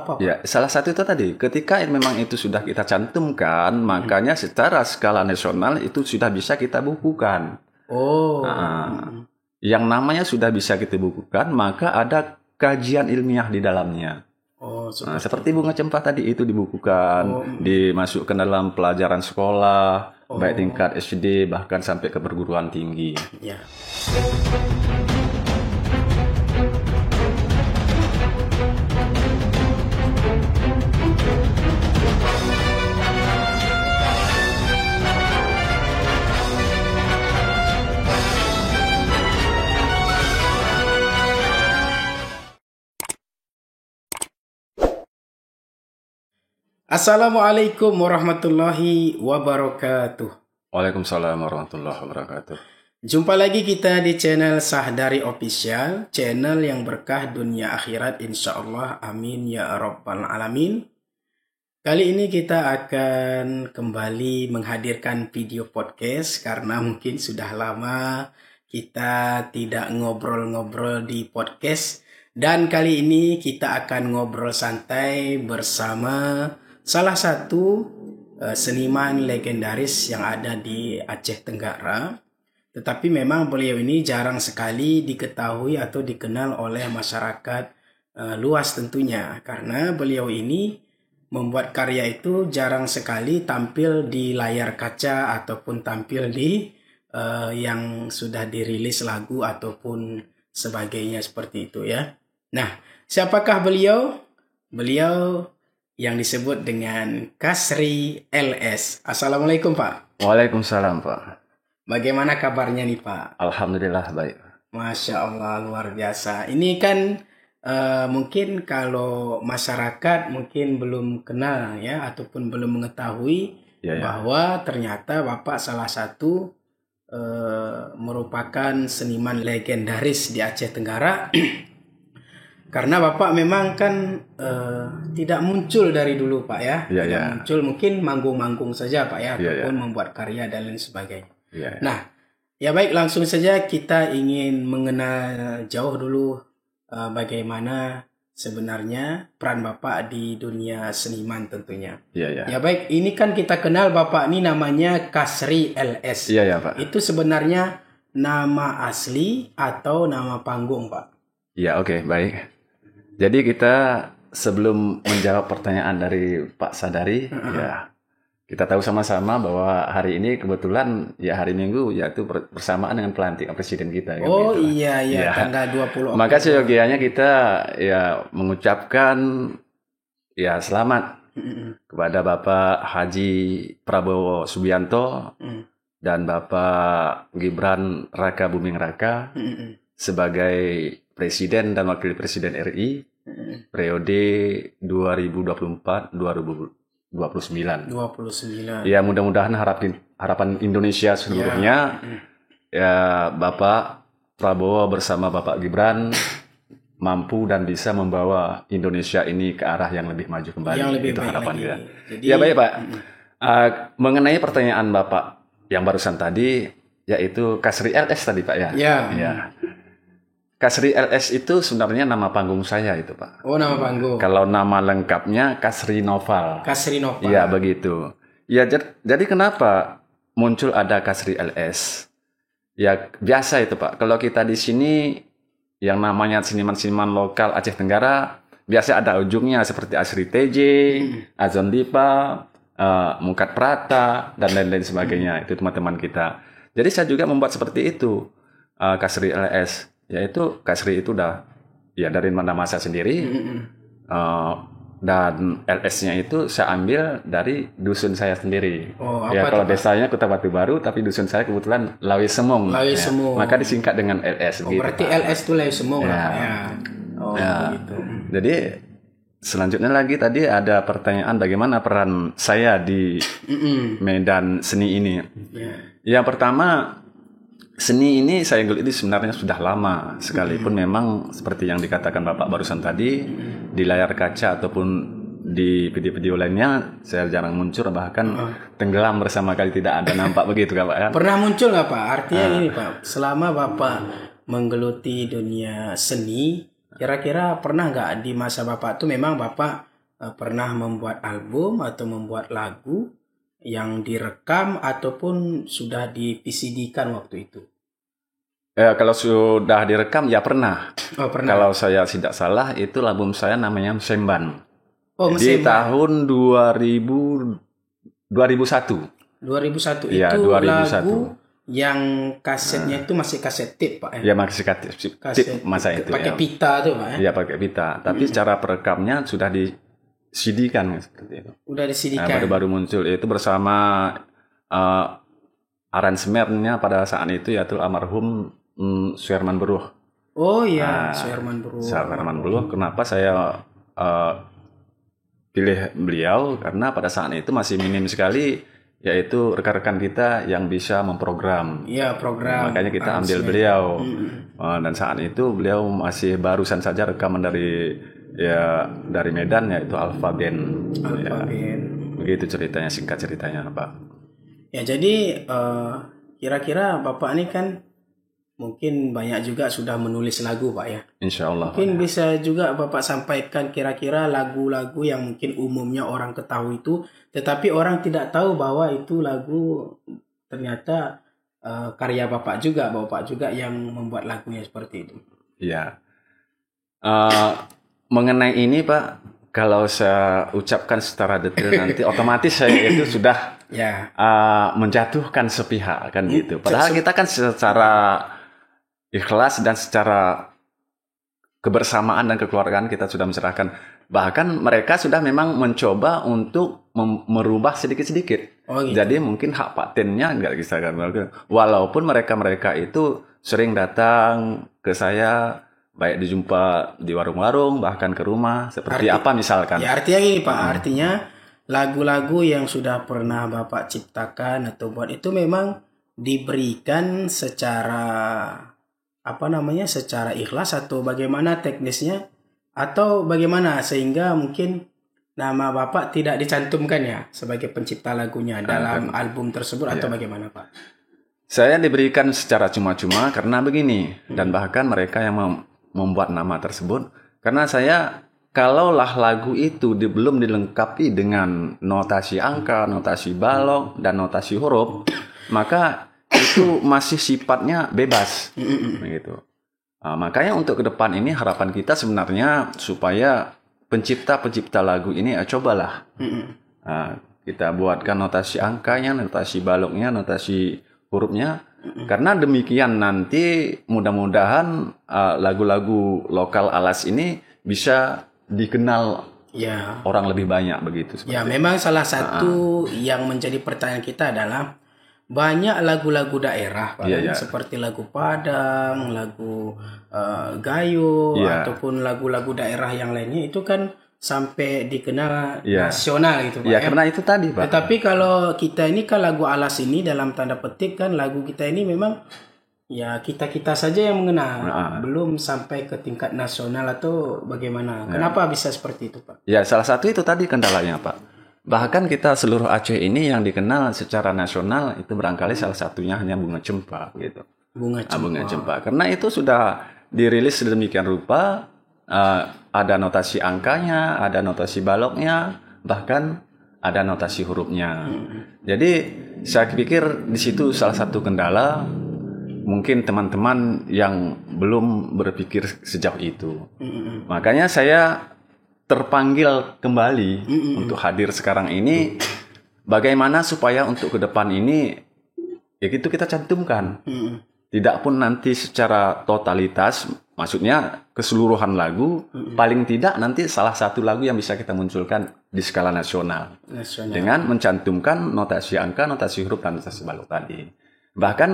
apa, Pak? Ya, salah satu itu tadi, ketika memang itu sudah kita cantumkan, makanya secara skala nasional itu sudah bisa kita bukukan. Yang namanya sudah bisa kita bukukan, maka ada kajian ilmiah di dalamnya. Seperti bunga cempaka tadi itu dibukukan, dimasukkan dalam pelajaran sekolah, baik tingkat SD bahkan sampai ke perguruan tinggi. Ya. Assalamualaikum warahmatullahi wabarakatuh. Waalaikumsalam warahmatullahi wabarakatuh. Jumpa lagi kita di channel Sahdari Official, channel yang berkah dunia akhirat insyaallah, amin ya rabbal alamin. Kali ini kita akan kembali menghadirkan video podcast karena mungkin sudah lama kita tidak ngobrol-ngobrol di podcast. Dan kali ini kita akan ngobrol santai bersama salah satu seniman legendaris yang ada di Aceh Tenggara. Tetapi memang beliau ini jarang sekali diketahui atau dikenal oleh masyarakat luas tentunya. Karena beliau ini membuat karya itu jarang sekali tampil di layar kaca ataupun tampil di yang sudah dirilis lagu ataupun sebagainya seperti itu ya. Nah, siapakah beliau? Beliau yang disebut dengan Kasri LS. Assalamualaikum, Pak. Waalaikumsalam, Pak. Bagaimana kabarnya nih, Pak? Alhamdulillah baik. Masya Allah, luar biasa. Ini kan mungkin kalau masyarakat mungkin belum kenal ya, ataupun belum mengetahui bahwa ternyata Bapak salah satu merupakan seniman legendaris di Aceh Tenggara. Karena Bapak memang kan tidak muncul dari dulu, Pak ya. Muncul mungkin manggung-manggung saja, Pak ya, ataupun membuat karya dan lain sebagainya. Nah, ya baik, langsung saja kita ingin mengenal jauh dulu bagaimana sebenarnya peran Bapak di dunia seniman tentunya. Ya baik, ini kan kita kenal Bapak ini namanya Kasri LS. Pak. Itu sebenarnya nama asli atau nama panggung, Pak? Ya, oke, baik. Jadi kita sebelum menjawab pertanyaan dari Pak Sadari, ya kita tahu sama-sama bahwa hari ini kebetulan ya hari Minggu yaitu bersamaan dengan pelantikan presiden kita. Iya, tanggal 20 Oktober. Maka seyogianya kita ya mengucapkan ya selamat kepada Bapak Haji Prabowo Subianto dan Bapak Gibran Raka Buming Raka sebagai Presiden dan Wakil Presiden RI periode 2024-2029. Ya mudah-mudahan harapan Indonesia seluruhnya ya Bapak Prabowo bersama Bapak Gibran mampu dan bisa membawa Indonesia ini ke arah yang lebih maju kembali. Yang lebih itu baik harapan lagi. kita. Jadi, ya baik Pak. Mengenai pertanyaan Bapak yang barusan tadi, yaitu Kasri LS tadi Pak ya. Ya. Kasri LS itu sebenarnya nama panggung saya itu Pak. Oh, nama panggung. Kalau nama lengkapnya Kasri Noval. Kasri Noval. Iya begitu. Ya jadi kenapa muncul ada Kasri LS? Ya biasa itu Pak. Kalau kita di sini yang namanya seniman-seniman lokal Aceh Tenggara biasa ada ujungnya seperti Asri TJ, Azon Dipa, Mukat Prata dan lain-lain sebagainya. Itu teman-teman kita. Jadi saya juga membuat seperti itu Kasri LS. Yaitu Kasri itu udah ya dari nama saya sendiri dan LS-nya itu saya ambil dari dusun saya sendiri. Kalau desanya Kota Batu Baru tapi dusun saya kebetulan Lawi Semong. Maka disingkat dengan LS. Berarti LS itu Lawi Semong begitu. Jadi selanjutnya lagi tadi ada pertanyaan bagaimana peran saya di medan seni ini. Yang pertama, seni ini saya geluti sebenarnya sudah lama, sekalipun memang seperti yang dikatakan Bapak barusan tadi, di layar kaca ataupun di video-video lainnya saya jarang muncul, bahkan tenggelam bersama kali tidak ada nampak begitu kan Pak? Pernah muncul nggak Pak? Artinya ini Pak, selama Bapak menggeluti dunia seni, kira-kira pernah nggak di masa Bapak itu memang Bapak pernah membuat album atau membuat lagu yang direkam ataupun sudah di VCD-kan waktu itu? Kalau sudah direkam ya pernah. Oh, pernah. Kalau saya tidak salah itu album saya namanya Mesemban. Oh, Di Mesemban. tahun 2001. 2001 Iya, itu 2001. lagu yang kasetnya itu masih kaset tape, Pak. Ya masih tip masa itu pakai ya. pita tuh, Pak. Iya pakai pita. Tapi cara perekamnya sudah di CD kan seperti itu. Udah Nah, disediakan. baru-baru muncul itu bersama aransemennya pada saat itu yaitu almarhum Suherman Beruh. Oh iya, Suherman Beruh. Suherman Beruh. Kenapa saya pilih beliau? Karena pada saat itu masih minim sekali yaitu rekan-rekan kita yang bisa memprogram. Iya, program. Makanya kita ambil beliau. Dan saat itu beliau masih barusan saja rekaman dari Medan yaitu Alpha Band. Alpha Band. Begitu ceritanya, singkat ceritanya, Pak. Ya, jadi kira-kira Bapak ini kan mungkin banyak juga sudah menulis lagu, Pak ya. Insya Allah. Mungkin bisa juga Bapak sampaikan kira-kira lagu-lagu yang mungkin umumnya orang ketahui itu, tetapi orang tidak tahu bahwa itu lagu ternyata karya Bapak juga yang membuat lagunya seperti itu. Iya. Mengenai ini, Pak, kalau saya ucapkan secara detail nanti otomatis saya itu sudah menjatuhkan sepihak kan gitu. Padahal kita kan secara ikhlas dan secara kebersamaan dan kekeluargaan kita sudah mencerahkan. Bahkan mereka sudah memang mencoba untuk merubah sedikit-sedikit. Oh, gitu. Jadi mungkin hak patennya nggak bisa kan. Walaupun mereka itu sering datang ke saya, baik dijumpa di warung-warung, bahkan ke rumah, seperti apa misalkan. Ya artinya gini, Pak, artinya lagu-lagu yang sudah pernah Bapak ciptakan atau buat itu memang diberikan secara secara ikhlas atau bagaimana teknisnya atau bagaimana sehingga mungkin nama Bapak tidak dicantumkan ya sebagai pencipta lagunya dalam album tersebut atau bagaimana, Pak? Saya diberikan secara cuma-cuma karena begini, dan bahkan mereka yang membuat nama tersebut karena saya kalaulah lagu itu belum dilengkapi dengan notasi angka, notasi balok dan notasi huruf, maka itu masih sifatnya bebas begitu. Makanya untuk ke depan ini harapan kita sebenarnya supaya pencipta lagu ini cobalah kita buatkan notasi angkanya, notasi baloknya, notasi hurufnya. Karena demikian nanti mudah-mudahan lagu-lagu lokal Alas ini bisa dikenal orang lebih banyak begitu. Ya, memang salah satu yang menjadi pertanyaan kita adalah banyak lagu-lagu daerah, Pak, seperti lagu Padang, lagu Gayo, ataupun lagu-lagu daerah yang lainnya itu kan sampai dikenal nasional gitu, Pak. Ya, karena itu tadi, Pak. Tetapi kalau kita ini kan lagu Alas ini dalam tanda petik kan lagu kita ini memang ya kita saja yang mengenal, belum sampai ke tingkat nasional atau bagaimana. Kenapa bisa seperti itu, Pak? Ya, salah satu itu tadi kendalanya, Pak. Bahkan kita seluruh Aceh ini yang dikenal secara nasional itu barangkali salah satunya hanya Bunga Cempa gitu. Bunga Cempa. Karena itu sudah dirilis sedemikian rupa, ada notasi angkanya, ada notasi baloknya, bahkan ada notasi hurufnya. Jadi saya pikir di situ salah satu kendala mungkin teman-teman yang belum berpikir sejauh itu. Makanya saya terpanggil kembali untuk hadir sekarang ini. Bagaimana supaya untuk ke depan ini ya itu kita cantumkan. Tidak pun nanti secara totalitas, maksudnya keseluruhan lagu, paling tidak nanti salah satu lagu yang bisa kita munculkan di skala nasional. Dengan mencantumkan notasi angka, notasi huruf, dan notasi balok tadi. Bahkan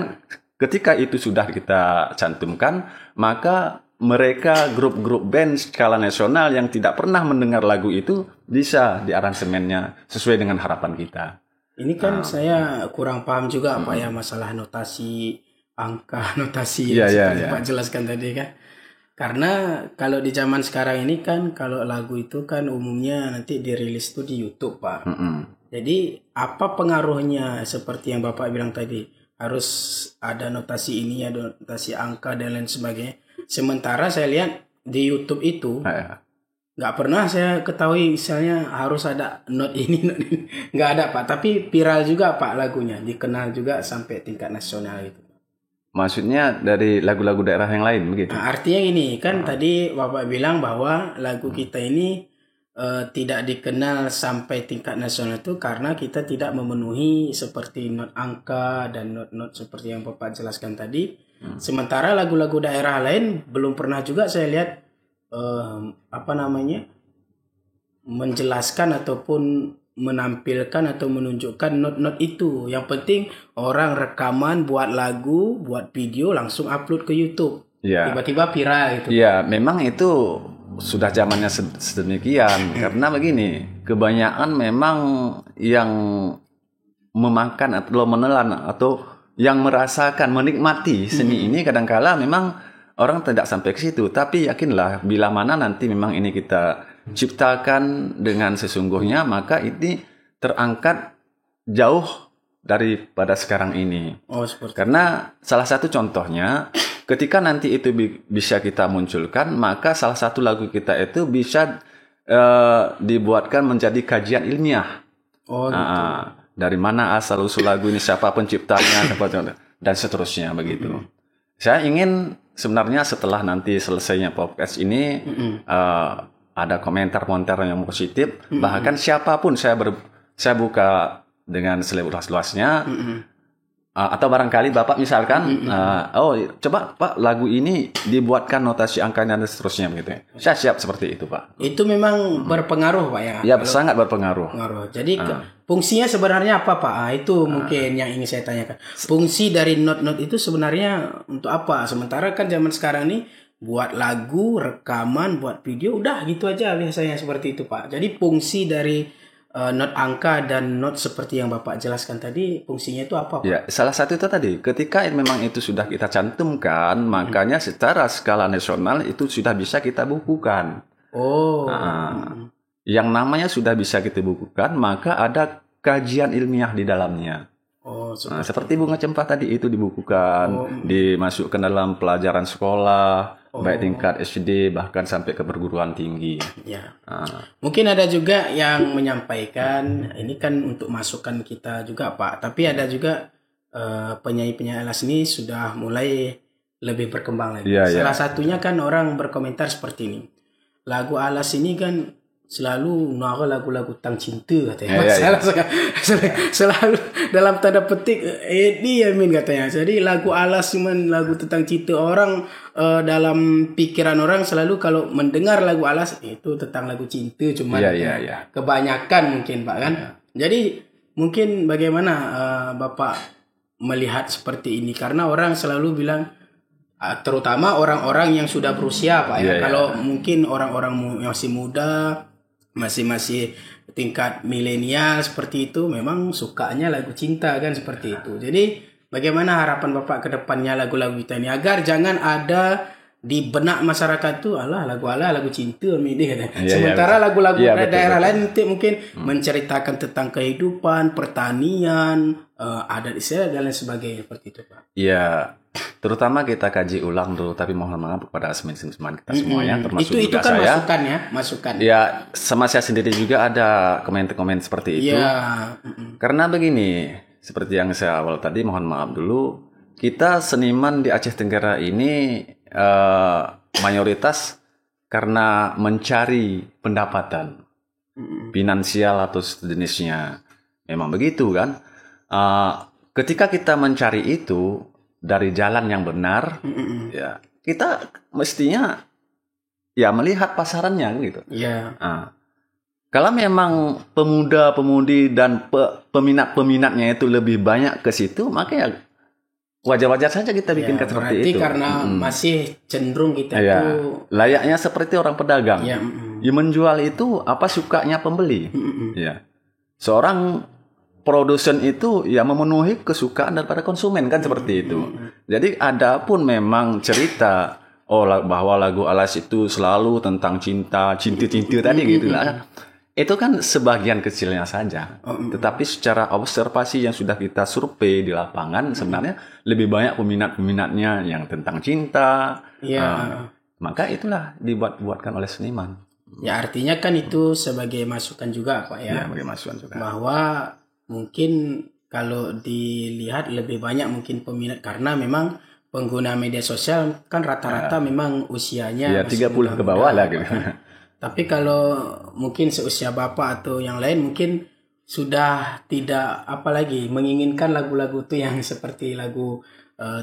ketika itu sudah kita cantumkan, maka mereka grup-grup band skala nasional yang tidak pernah mendengar lagu itu bisa di aransemennya sesuai dengan harapan kita. Ini kan saya kurang paham juga Pak ya masalah notasi angka, notasi seperti Pak jelaskan tadi kan. Karena kalau di zaman sekarang ini kan kalau lagu itu kan umumnya nanti dirilis tuh di YouTube, Pak. Jadi apa pengaruhnya seperti yang Bapak bilang tadi? Harus ada notasi ini, ada notasi angka dan lain sebagainya. Sementara saya lihat di YouTube itu Nggak pernah saya ketahui misalnya harus ada not ini, not ini. Nggak ada Pak. Tapi viral juga Pak lagunya. Dikenal juga sampai tingkat nasional itu. Maksudnya dari lagu-lagu daerah yang lain begitu? Nah, artinya gini, kan tadi Bapak bilang bahwa lagu kita ini tidak dikenal sampai tingkat nasional itu karena kita tidak memenuhi seperti not angka dan not seperti yang Bapak jelaskan tadi. Sementara lagu-lagu daerah lain belum pernah juga saya lihat menjelaskan ataupun menampilkan atau menunjukkan not-not itu. Yang penting orang rekaman, buat lagu, buat video, langsung upload ke YouTube. Ya. Tiba-tiba viral gitu. Ya, memang itu sudah zamannya sedemikian. Karena begini, kebanyakan memang yang memakan atau menelan atau yang merasakan, menikmati seni ini kadangkala memang orang tidak sampai ke situ. Tapi yakinlah, bila mana nanti memang ini kita ciptakan dengan sesungguhnya, maka ini terangkat jauh daripada sekarang ini. Oh, seperti. Karena salah satu contohnya, ketika nanti itu bisa kita munculkan, maka salah satu lagu kita itu bisa dibuatkan menjadi kajian ilmiah. Oh, gitu. Dari mana asal usul lagu ini, siapa penciptanya, dan seterusnya begitu. Saya ingin sebenarnya setelah nanti selesainya podcast ini ada komentar-komentar yang positif, bahkan siapapun saya buka dengan seluas-luasnya. Atau barangkali Bapak misalkan, coba Pak lagu ini dibuatkan notasi angkanya dan seterusnya begitu. Saya siap seperti itu Pak. Itu memang berpengaruh Pak ya? Ya, sangat berpengaruh. Jadi fungsinya sebenarnya apa Pak? Itu mungkin yang ingin saya tanyakan. Fungsi dari not-not itu sebenarnya untuk apa? Sementara kan zaman sekarang nih buat lagu, rekaman, buat video, udah gitu aja biasanya seperti itu Pak. Jadi fungsi dari not angka dan not seperti yang Bapak jelaskan tadi, fungsinya itu apa Pak? Ya, salah satu itu tadi, ketika memang itu sudah kita cantumkan, makanya secara skala nasional itu sudah bisa kita bukukan. Oh. Yang namanya sudah bisa kita bukukan, maka ada kajian ilmiah di dalamnya. Oh, seperti bunga cempah tadi itu dibukukan, dimasukkan dalam pelajaran sekolah, baik tingkat SD bahkan sampai ke perguruan tinggi. Ya. Mungkin ada juga yang menyampaikan ini kan untuk masukan kita juga Pak, tapi ada juga penyanyi-penyanyi Alas ini sudah mulai lebih berkembang lagi. Salah satunya kan orang berkomentar seperti ini. Lagu Alas ini kan selalu nara lagu-lagu tentang cinta katanya. Selalu dalam tanda petik ini Amin katanya. Jadi lagu Alas cuma lagu tentang cinta. Orang dalam pikiran orang selalu kalau mendengar lagu Alas itu tentang lagu cinta cuma kebanyakan mungkin Pak kan. Jadi mungkin bagaimana Bapak melihat seperti ini, karena orang selalu bilang terutama orang-orang yang sudah berusia Pak ya. Kalau mungkin orang-orang yang masih muda, masih tingkat milenial seperti itu, memang sukanya lagu cinta kan seperti itu. Jadi bagaimana harapan Bapak ke depannya lagu-lagu kita ini agar jangan ada di benak masyarakat tuh lagu cinta ini katanya. Sementara lagu-lagu daerah lain mungkin menceritakan tentang kehidupan, pertanian, adat istiadat dan lain sebagainya seperti itu Pak. Iya. Terutama kita kaji ulang dulu, tapi mohon maaf kepada teman-teman kita semuanya, termasuk itu juga kan saya. Masukan. Ya, sama saya sendiri juga ada komen-komen seperti itu. Karena begini, seperti yang saya awal tadi, mohon maaf dulu, kita seniman di Aceh Tenggara ini mayoritas karena mencari pendapatan finansial atau sejenisnya. Memang begitu kan? Ketika kita mencari itu dari jalan yang benar, ya kita mestinya melihat pasarannya gitu. Kalau memang pemuda-pemudi dan peminat-peminatnya itu lebih banyak ke situ, maka ya wajar-wajar saja kita bikinkan seperti itu. Karena masih cenderung kita itu layaknya seperti orang pedagang. Menjual itu apa sukanya pembeli. Seorang produsen itu memenuhi kesukaan daripada konsumen kan seperti itu. Jadi ada pun memang cerita bahwa lagu Alas itu selalu tentang cinta tadi gitu lah. Itu kan sebagian kecilnya saja. Tetapi secara observasi yang sudah kita survei di lapangan sebenarnya lebih banyak peminat-peminatnya yang tentang cinta. Maka itulah dibuatkan oleh seniman. Ya artinya kan itu sebagai masukan juga Pak ya. Ya, bagi masukan juga. Bahwa mungkin kalau dilihat lebih banyak mungkin peminat karena memang pengguna media sosial kan rata-rata memang usianya Ya, masih 30 ke bawah lah gitu. Tapi kalau mungkin seusia Bapak atau yang lain mungkin sudah tidak apalagi menginginkan lagu-lagu itu yang seperti lagu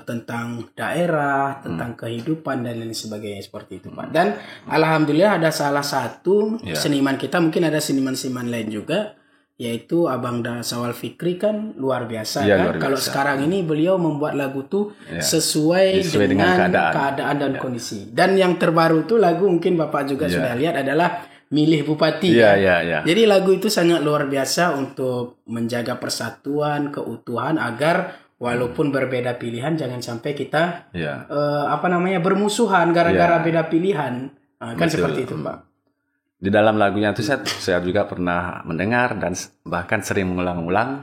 tentang daerah, tentang kehidupan dan lain sebagainya seperti itu Pak. Dan alhamdulillah ada salah satu seniman kita, mungkin ada seniman-seniman lain juga, yaitu Abang Sawal Fikri kan luar biasa Ya, kan. luar biasa. Kalau sekarang ini beliau membuat lagu tuh sesuai dengan keadaan dan kondisi. Dan yang terbaru tuh lagu mungkin Bapak juga sudah lihat adalah Milih Bupati. Ya. Jadi lagu itu sangat luar biasa untuk menjaga persatuan, keutuhan agar walaupun berbeda pilihan jangan sampai kita bermusuhan gara-gara beda pilihan. Kan seperti itu, Pak. Di dalam lagunya itu saya juga pernah mendengar dan bahkan sering mengulang-ulang.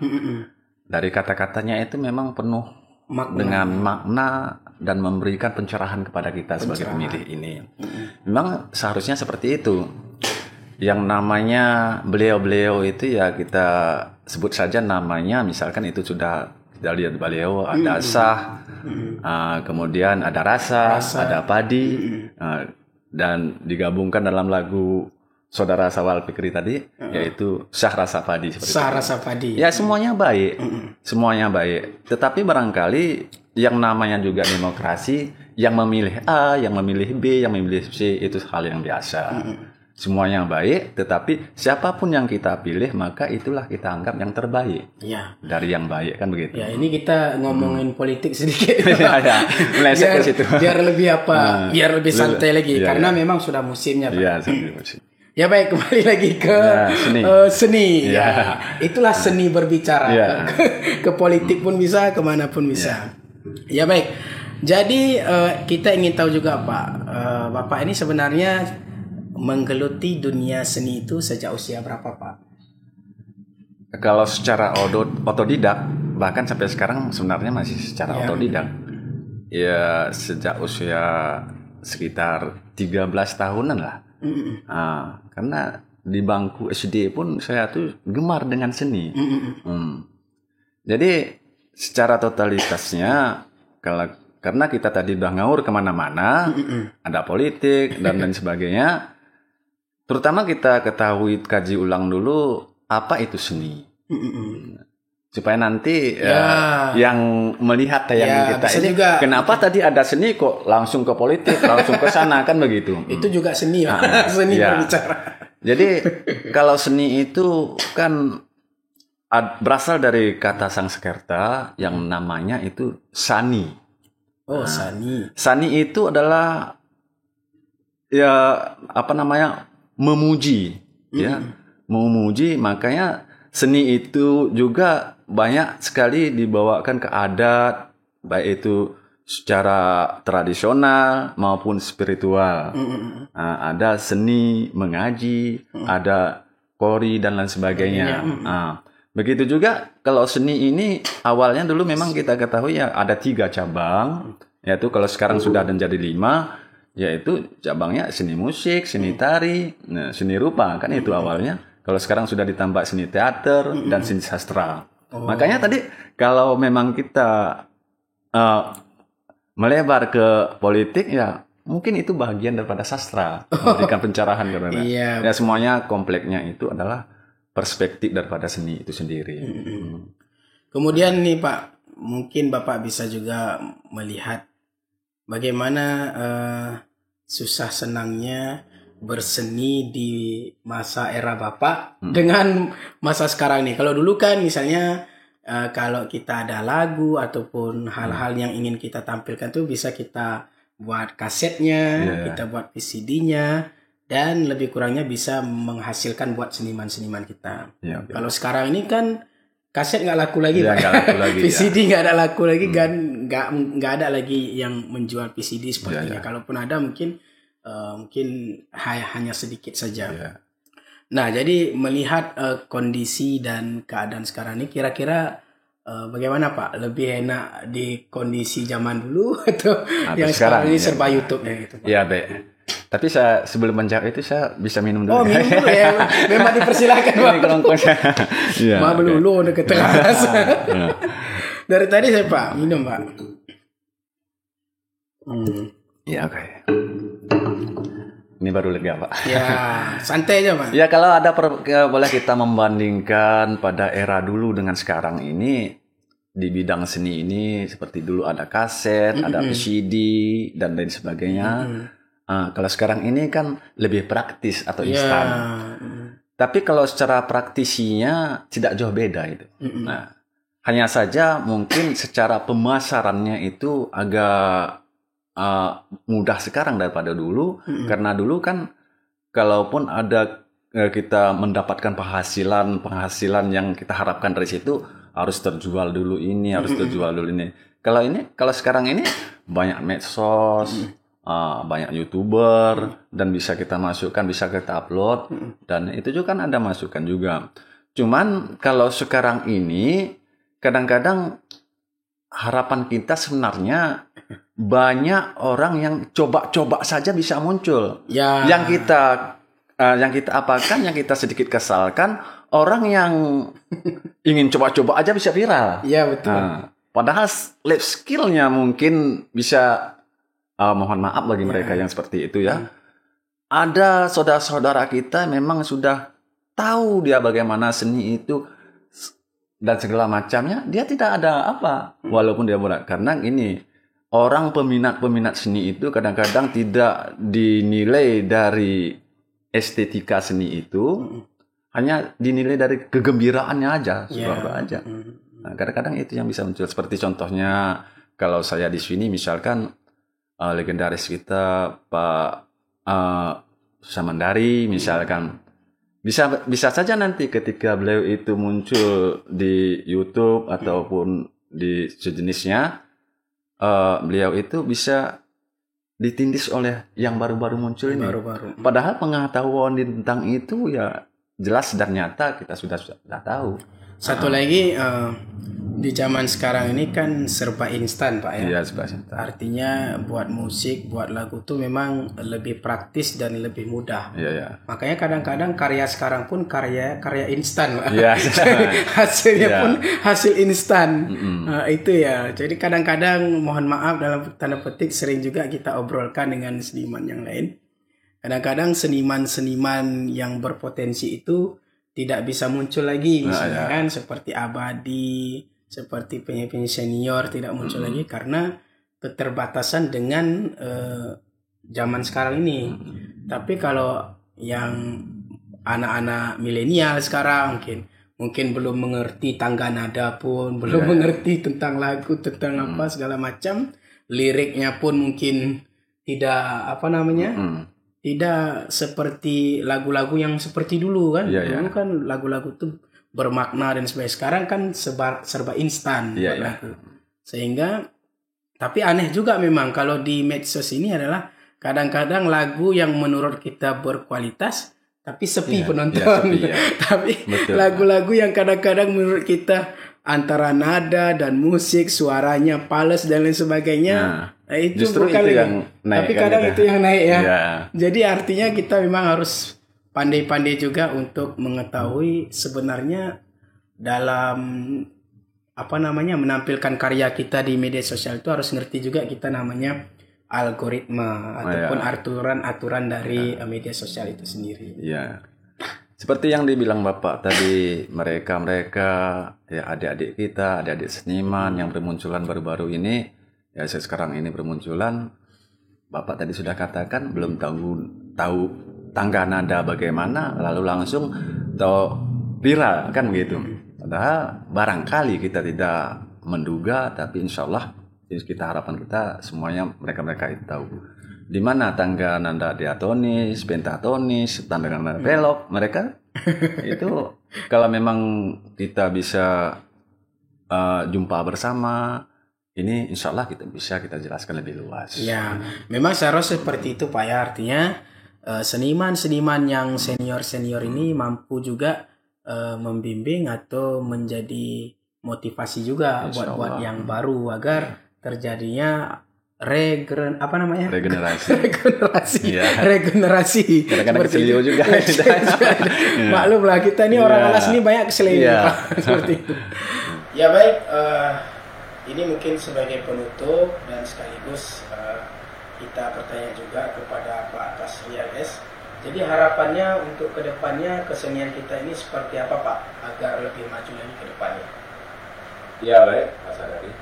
Dari kata-katanya itu memang penuh dengan makna dan memberikan pencerahan kepada kita sebagai pemilih ini. Memang seharusnya seperti itu. Yang namanya beliau-beliau itu ya kita sebut saja namanya, misalkan itu sudah kita lihat beliau ada sah, kemudian ada rasa, ada padi, dan digabungkan dalam lagu Saudara Sawal Fikri tadi, yaitu Sah Rasa Padi. Sah Rasa Padi. Ya semuanya baik, semuanya baik. Tetapi barangkali yang namanya juga demokrasi, yang memilih A, yang memilih B, yang memilih C, itu hal yang biasa. Semuanya baik, tetapi siapapun yang kita pilih, maka itulah kita anggap yang terbaik. Ya. Dari yang baik, kan begitu. Ya, ini kita ngomongin politik sedikit. Meleset ke situ. Biar lebih biar lebih santai lagi. Karena memang sudah musimnya, Pak. Iya, musim. Ya baik, kembali lagi ke seni. Ya, itulah seni berbicara. Ke politik pun bisa, kemana pun bisa. Ya baik. Jadi kita ingin tahu juga Pak, Bapak ini sebenarnya menggeluti dunia seni itu sejak usia berapa Pak? Kalau secara otodidak, bahkan sampai sekarang sebenarnya masih secara otodidak. Ya sejak usia sekitar 13 tahunan lah. Karena di bangku SD pun saya tuh gemar dengan seni. Jadi secara totalitasnya, karena kita tadi udah ngaur kemana-mana, ada politik dan lain sebagainya. Terutama kita kaji ulang dulu apa itu seni. Supaya nanti yang melihat tayangan kita ini juga, kenapa tadi ada seni kok langsung ke politik, langsung ke sana, kan begitu. Itu juga seni seni berbicara. Jadi kalau seni itu kan berasal dari kata Sanskerta yang namanya itu sani. Sani. Sani itu adalah memuji, memuji. Makanya seni itu juga banyak sekali dibawakan ke adat, baik itu secara tradisional maupun spiritual. Ada seni mengaji, ada kori dan lain sebagainya. Begitu juga kalau seni ini awalnya dulu memang kita ketahui ya ada 3 cabang, yaitu kalau sekarang sudah menjadi 5. Yaitu cabangnya seni musik, seni tari, seni rupa, kan itu awalnya. Kalau sekarang sudah ditambah seni teater dan seni sastra. Makanya tadi kalau memang kita melebar ke politik, ya mungkin itu bagian daripada sastra, memberikan pencerahan kepada. Ya semuanya kompleksnya itu adalah perspektif daripada seni itu sendiri. Kemudian nih Pak, mungkin Bapak bisa juga melihat bagaimana susah senangnya berseni di masa era Bapak dengan masa sekarang nih. Kalau dulu kan misalnya kalau kita ada lagu ataupun hal-hal yang ingin kita tampilkan tuh bisa kita buat kasetnya, kita buat VCD-nya, dan lebih kurangnya bisa menghasilkan buat seniman-seniman kita. Kalau sekarang ini kan kaset nggak laku lagi, Pak. VCD nggak ada laku lagi, kan nggak ada lagi yang menjual VCD sepertinya. Kalaupun ada mungkin hanya sedikit saja. Nah, jadi melihat kondisi dan keadaan sekarang ini, kira-kira bagaimana Pak? Lebih enak di kondisi zaman dulu atau yang sekarang ini serba YouTube ya gitu, Pak? Ya baik. Tapi saya sebelum menjawab itu saya bisa minum dulu. Oh, minum dulu ya. Memang dipersilakan, Pak. Ini kerongkongan. Iya. Maaf dulu udah keteras. Dari tadi saya, Pak, minum, Pak. Iya, oke. Ini baru lega, Pak. Ya, santai aja, Pak. Ya, kalau ada boleh kita membandingkan pada era dulu dengan sekarang ini di bidang seni ini, seperti dulu ada kaset, ada VCD dan lain sebagainya. Kalau sekarang ini kan lebih praktis atau instan. Tapi kalau secara praktisinya tidak jauh beda itu. Nah, hanya saja mungkin secara pemasarannya itu agak mudah sekarang daripada dulu. Karena dulu kan kalaupun ada kita mendapatkan penghasilan yang kita harapkan dari situ, harus terjual dulu ini, harus terjual dulu ini. Kalau sekarang ini banyak medsos, banyak YouTuber, dan bisa kita masukkan, bisa kita upload, dan itu juga kan ada masukan juga. Cuman kalau sekarang ini kadang-kadang harapan kita sebenarnya banyak orang yang coba-coba saja bisa muncul. Ya. Yang kita apakan, yang kita sedikit kesalkan, orang yang ingin coba-coba aja bisa viral. Iya, betul. Padahal life skill-nya mungkin bisa, mohon maaf bagi mereka yang seperti itu ya. Ada saudara-saudara kita memang sudah tahu dia bagaimana seni itu dan segala macamnya, dia tidak ada apa. Walaupun dia buat, karena ini orang peminat seni itu kadang-kadang tidak dinilai dari estetika seni itu, hanya dinilai dari kegembiraannya aja, suara aja. Nah, kadang-kadang itu yang bisa muncul. Seperti contohnya kalau saya di sini misalkan legendaris kita Pak Samandari misalkan, bisa saja nanti ketika beliau itu muncul di YouTube ataupun di sejenisnya, beliau itu bisa ditindis oleh yang baru-baru muncul ini. Padahal pengetahuan tentang itu ya jelas dan nyata kita sudah tahu. Satu lagi, di zaman sekarang ini kan serba instan, Pak ya. Iya, serba instan. Artinya buat musik, buat lagu tuh memang lebih praktis dan lebih mudah. Iya. Makanya kadang-kadang karya sekarang pun karya instan, Pak. Iya. Hasilnya pun hasil instan. Itu ya. Jadi kadang-kadang mohon maaf dalam tanda petik sering juga kita obrolkan dengan seniman yang lain. Kadang-kadang seniman-seniman yang berpotensi itu tidak bisa muncul lagi, misalnya kan seperti Abadi, seperti penyanyi senior tidak muncul lagi karena keterbatasan dengan zaman sekarang ini. Tapi kalau yang anak-anak milenial sekarang mungkin belum mengerti tangga nada pun, belum mengerti tentang lagu, tentang apa segala macam, liriknya pun mungkin tidak tidak seperti lagu-lagu yang seperti dulu kan. Dulu kan lagu-lagu tuh bermakna dan sebagainya. Sekarang kan serba instan lagu. Sehingga tapi aneh juga memang kalau di medsos ini adalah kadang-kadang lagu yang menurut kita berkualitas tapi sepi penonton. Tapi lagu-lagu yang kadang-kadang menurut kita antara nada dan musik, suaranya pales dan lain sebagainya. Itu justru bukan itu yang naik. Tapi kadang itu yang naik ya. Ya. Jadi artinya kita memang harus pandai-pandai juga untuk mengetahui sebenarnya dalam menampilkan karya kita di media sosial itu harus ngerti juga kita namanya algoritma ataupun aturan dari media sosial itu sendiri. Iya. Seperti yang dibilang Bapak tadi, mereka ya adik-adik kita, adik-adik seniman yang bermunculan baru-baru ini, ya sekarang ini bermunculan, Bapak tadi sudah katakan belum tahu tangga nada bagaimana, lalu langsung tahu viral kan begitu. Padahal barangkali kita tidak menduga, tapi insya Allah kita harapan kita semuanya mereka itu tahu. Di mana tangga nada diatonis, pentatonis, tangga nada belok, mereka itu kalau memang kita bisa jumpa bersama, ini insya Allah kita jelaskan lebih luas. Ya, memang seharusnya seperti itu Pak ya. Artinya seniman-seniman yang senior ini mampu juga membimbing atau menjadi motivasi juga buat yang baru agar terjadinya apa namanya? Regenerasi. Iya. Regenerasi. Kadang-kadang keselio juga. Maklum lah, kita ini orang alas ini banyak keselio, Pak. Seperti itu. Ya baik, ini mungkin sebagai penutup dan sekaligus kita bertanya juga kepada Pak Kasri LS. Jadi harapannya untuk kedepannya kesenian kita ini seperti apa, Pak, agar lebih maju lagi ke depannya? Ya baik, Mas Adari.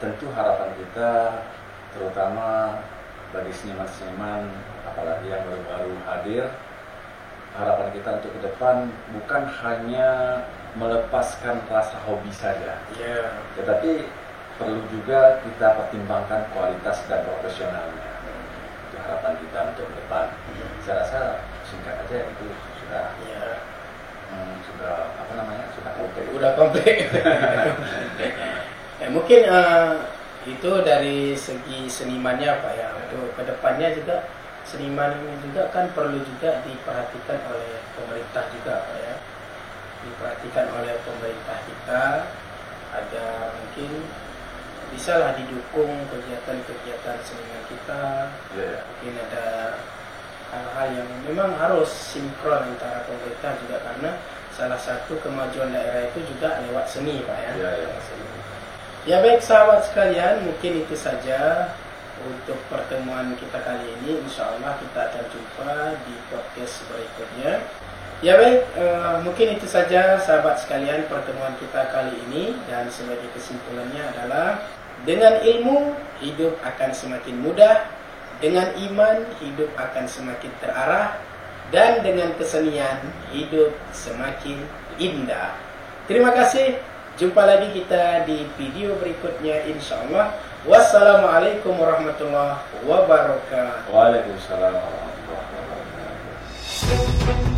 Tentu harapan kita, terutama bagi seniman-seniman, apalagi yang baru-baru hadir, harapan kita untuk ke depan bukan hanya melepaskan rasa hobi saja, tetapi perlu juga kita pertimbangkan kualitas dan profesionalnya. Itu harapan kita untuk ke depan. Saya rasa singkat aja itu sudah sudah komplit. Ya, mungkin itu dari segi senimannya, Pak, ya. Untuk kedepannya juga seniman ini juga kan perlu juga diperhatikan oleh pemerintah juga, Pak, ya. Diperhatikan oleh pemerintah kita agar mungkin bisalah didukung kegiatan-kegiatan seniman kita. Mungkin ada hal-hal yang memang harus sinkron antara pemerintah juga, karena salah satu kemajuan daerah itu juga lewat seni, Pak, ya. Ya baik sahabat sekalian, mungkin itu saja untuk pertemuan kita kali ini. Insya Allah kita akan jumpa di podcast berikutnya. Ya baik, mungkin itu saja sahabat sekalian pertemuan kita kali ini. Dan sebagai kesimpulannya adalah, dengan ilmu hidup akan semakin mudah, dengan iman hidup akan semakin terarah, dan dengan kesenian hidup semakin indah. Terima kasih. Jumpa lagi kita di video berikutnya insyaallah. Wassalamualaikum warahmatullahi wabarakatuh. Waalaikumsalam warahmatullahi wabarakatuh.